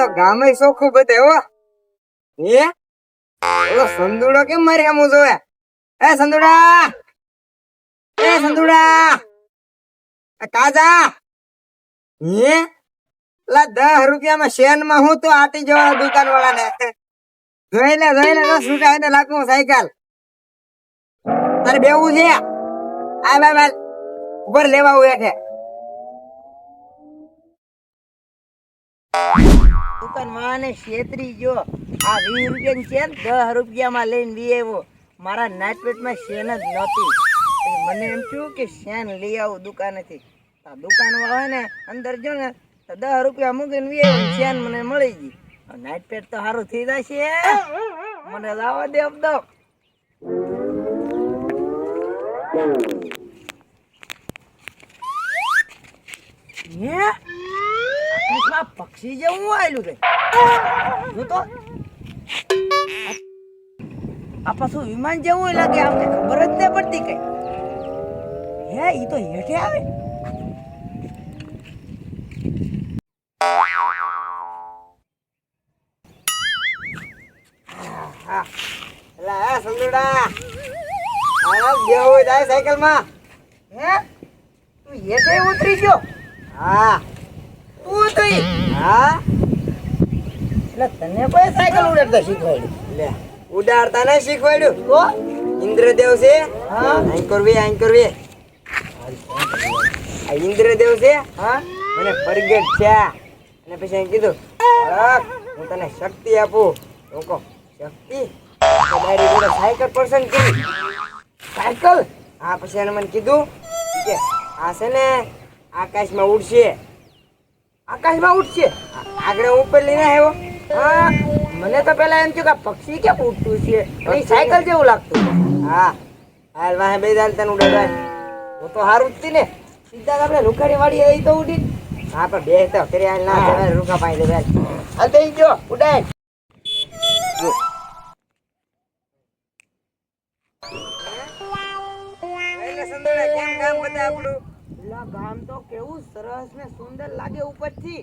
તો ગામે ચોખ્ખું બતે હો. હે ઓલો સંદુડો કેમ મારી આમ જોવે? એ સંદુડા, એ સંદુડા, કાજા. હે લા 10 રૂપિયામાં શેન માં હું તો આટી જવાના દુકાન વાળાને. જોઈ લે તો છૂટા એને લાખું સાયકલ. તારે બેવું છે? આ બાય ઉપર લેવા હું હેઠે. દુકાન વાળાને છેતરી ગયો. આ 20 રૂપિયાની ચેન 10 રૂપિયામાં લઈને વી આવ્યો. મારા નાટપેટમાં શેન જ નહોતી. મને એમ થયું કે શેન લઈ આવું દુકાનેથી. દુકાન વાળા ને અંદર જો ને તો 10 રૂપિયા મૂકીને વી આવ્યો, શેન મને મળી ગઈ. નાટપેટ તો સારું થઈ જશે. મને લાવવા દે અબદો. પક્ષી જેવું આવેલું છે. જોતો આ પાછું વિમાન જેવું લાગે. આપણે ખબર જ નહીં પડતી કઈ. હે ઈ તો હેઠે આવે. લા સંદુડા, આ બેહો જાય સાયકલ માં. હે તું હેઠે ઉતરી ગયો? હા તું ઉતરી? હા. એટલે તને કોઈ સાયકલ ઉડાડતા શીખવાડ્યું? લે ઉડાડતા નહીં શીખવાડ્યું તો ઇન્દ્રદેવ છે. હા આઈ કરવી આ ઇન્દ્રદેવ છે. હા મને પ્રગટ છે અને પછી એમ કીધું હું તને શક્તિ આપું. હું કહું શક્તિ? સાયકલ પસંદ કરી. સાયકલ? હા. પછી એને મને કીધું કે આ છે ને આકાશમાં ઉડશે. આકાશમાં ઉડશે? આગળ ઉપર લઈને આવ્યો. હા મને તો પેલા એમ થયું કે પક્ષી કેમ ઉડતું છે, એ સાયકલ જેવું લાગતું. હા હાલ વાહે બે દાલ તને ઉડાડવા. હું તો હારું જ હતી ને. સીધા આપણે રૂખાડી વાળી રહી તો ઉડી. હા પણ બે તો કરી હાલ ના જવાય. રૂખા પાઈ દે બેલ. હાલ તો ઈ જો ઉડાય. કેમ કામ બધા આપણું? પેલા ગામ તો કેવું સરસ ને સુંદર લાગે ઉપરથી.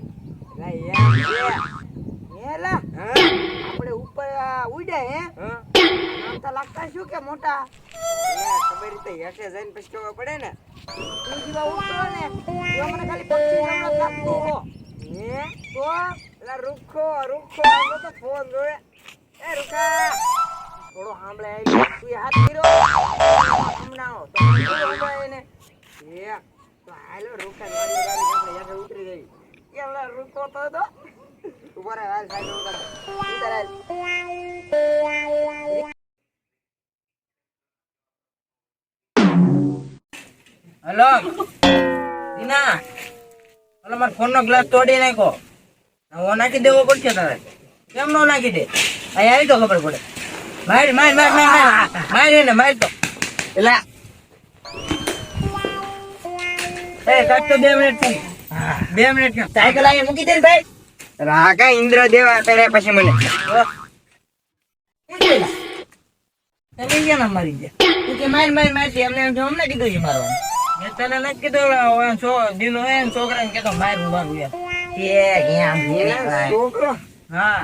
હેલા આપણે ઉપર ઉડ્યા. હે આમ તો લાગતા શું કે મોટા. ખબર રીતે હેઠે જઈને પછી ખબર પડે ને. તું જેવા ઉતરો ને એવા મને ખાલી પક્ષી જેવો જ લાગતો હો. હે તો એલા રૂખો આવો તો ફોન જોવે. એ રૂખા થોડો સાંભળે આવી. તું હાથ કર્યો હમણાં તો હમણાં એને એ તો હાલો રૂખા ગાડી આપણે હેઠે ઉતરી ગઈ. એવડા રૂકો તો ઉપર હાલ સાઈડ ઉતર. હેલો દીના, ઓલો મારો ફોન નો ગ્લાસ તોડી નાખ્યો. હું નાખી દેવો પડશે તારે. કેમ નો નાખી દે? અહીં આવી તો ખબર પડે. માર એને માર તો. એલા એ કાટ તો 2 મિનિટ થઈ. 2 મિનિટ કેમ? સાયકલ અહીં મૂકી દે ને ભાઈ. રાકા ઇન્દ્રદેવ આતડે પછી મને તમે ક્યાં ના મારી ગયા? તું કે માર એમને એમ અમને કીધું છે મારવાનું. મેં તને નથી કીધું. દીનો હે છોકરાને કીધું મારું યાર. છોકરો. હા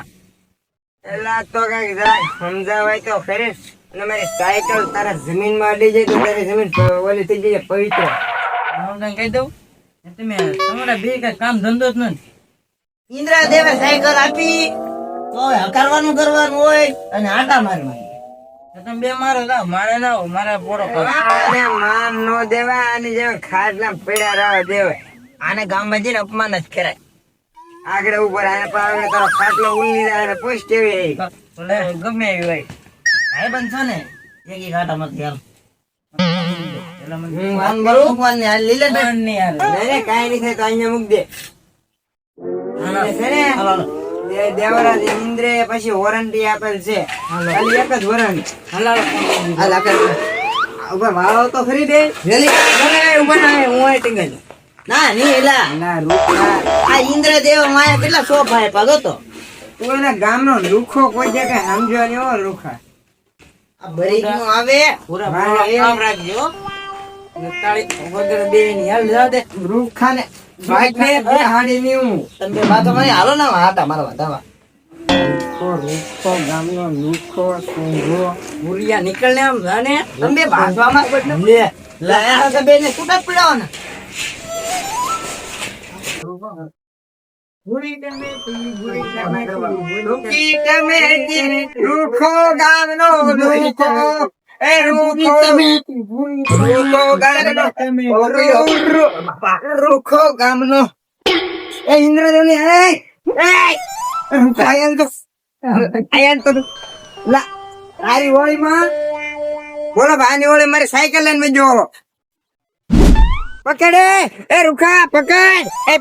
એલા તો કઈક જરાક સમજાવાય તો ખરી. અને મારી સાયકલ તારા જમીનમાં અડી જાય તો તારી જમીન ઓલી થઈ જાય પવિત્ર. હું તને કહી દઉં, તમે તમારા બે કઈ કામ ધંધો જ નથી. ઇન્દ્રદેવે સાયકલ આપી તો હકારવાનું કરવાનું હોય અને આટા મારવાનું. તમે બે મારો જાવ, મારે ના હોય. મારા પોરો આને માન નો દેવાય. આની જેવા ખાટલા પડ્યા રહેવા દેવાય. આને ગામમાં જઈને અપમાન જ કરાય. આગળ ઉપર આને પાવડે તારો ખાટલો ઉલ્લી જાય અને પોસ્ટ એવી ગમે એવી હોય. ભાઈ બંધ છો ને એક ઘાટા મત યાર. હું વાન કરું કોણ ને લીલે બેન ને યાર. નહીં કાઈ નહીં થાય તો અહીંયા મૂક દે. દેવરાજ ઇન્દ્રે પછી વોરંટી આપેલ છે. ખાલી એક જ વોરંટી. હાલ આપેલ ઉપર વાળો તો ખરી દે. ઉપર હું ટીંગાઈ ના ની એલા ના રૂખા આ ઇન્દ્રદેવ માયા કેટલા સોફા આપ્યા તો. તું એના ગામનો રૂખો કોઈ જગ્યાએ સમજો ને એવો રૂખા. આ બરીક નો આવે પૂરા કામ રાખજો. 49 વગર બે ની હાલ જા દે. રૂખા ને બાઈક ને હાડી ની હું તમે બે બાતો મારી હાલો ને હાટા મારવા દાવા ભૂરિયા નીકળને આમ અને તમે બે ભાગવામાં લે લાયા તો બેને છૂટા પડાવવાના રૂકી તમે રૂખો ગામનો રૂખો એ રૂખો રૂખો ગામનો એ ઇન્દ્રદેવની આયન તો લા તારી હોળીમાં બોલો ભાઈની હોળી મારી સાયકલ લઈને જો પકડે એ રૂખા પકડ એ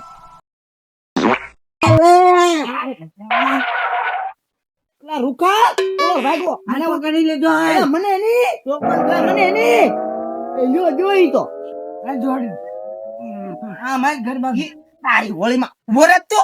રૂખા ભાગો મને પકડી લેજો મને નહીં જો જોઈ તો જોડી હા મારી ઘર બાકી તારી હોળીમાં બોરે તો